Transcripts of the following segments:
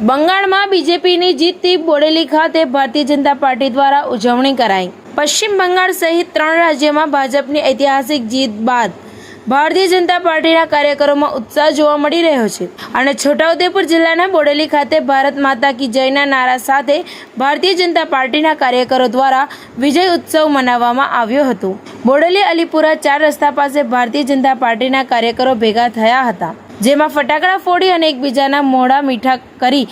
બંગાળમાં બીજેપીની જીતથી બોડેલી ખાતે ભારતીય જનતા પાર્ટી દ્વારા ઉજવણી કરાઈ। પશ્ચિમ બંગાળ સહિત 3 રાજ્યોમાં ભાજપની ઐતિહાસિક જીત બાદ ભારતીય જનતા પાર્ટીના કાર્યકરોમાં ઉત્સાહ જોવા મળી રહ્યો છે અને છોટાઉદેપુર જિલ્લાના બોડેલી ખાતે ભારત માતા કી જયના નારા સાથે ભારતીય જનતા પાર્ટીના કાર્યકરો દ્વારા વિજય ઉત્સવ મનાવવામાં આવ્યો હતો। બોડેલી અલીપુરા 4 રસ્તા પાસે ભારતીય જનતા પાર્ટીના કાર્યકરો ભેગા થયા હતા, જેમાં ફટાકડા ફોડી અને એકબીજાના મોઢા મીઠા કરી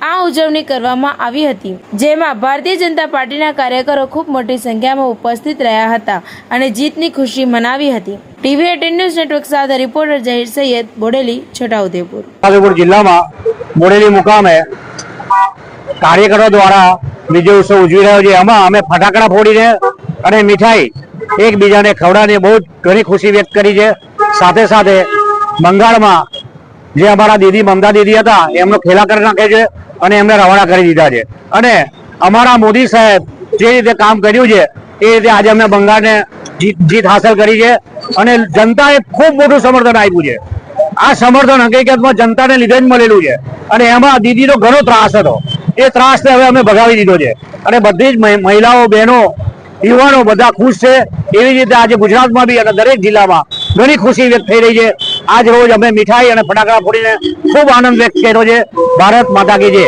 આ ઉજવણી કરવામાં આવી હતી, જેમાં ભારતીય જનતા પાર્ટીના કાર્યકરો ખૂબ મોટી સંખ્યામાં ઉપસ્થિત રહ્યા હતા અને જીતની ખુશી મનાવી હતી। ટીવી 18 ન્યૂઝ નેટવર્ક સાથે રિપોર્ટર જહીર સૈયદ, બોડેલી, છોટાઉદેપુર। છોટાઉદેપુર જિલ્લામાં બોડેલી મુકામે કાર્યકરો દ્વારા વિજય ઉત્સવ ઉજવી રહ્યો છે। આમાં અમે ફટાકડા ફોડીને અને મીઠાઈ એકબીજાને ખવડાવીને બહુ ઘણી ખુશી વ્યક્ત કરી છે। સાથે સાથે બંગાળમાં જે અમારા દીદી મમતા દીદી હતા એમનો ખેલા કરી નાખે છે અને એમને રવાના કરી દીધા છે અને અમારા મોદી સાહેબ જે રીતે કામ કર્યું છે એ રીતે આજે અમે બંગાળને જીત હાંસલ કરી છે અને જનતાએ ખૂબ મોટું સમર્થન આપ્યું છે। આ સમર્થન હકીકતમાં જનતાને લીધે જ મળેલું છે અને એમાં દીદીનો ઘણો ત્રાસ હતો, એ ત્રાસને હવે અમે ભગાવી દીધો છે અને બધી જ મહિલાઓ, બહેનો, યુવાનો બધા ખુશ છે। એવી રીતે આજે ગુજરાતમાં બી અને દરેક જિલ્લામાં ઘણી ખુશી વ્યક્ત થઈ રહી છે। આજ રોજ અમે મીઠાઈ અને ફટાકડા ફોડીને ખૂબ આનંદ વ્યક્ત કર્યો છે। ભારત માતા કી જય।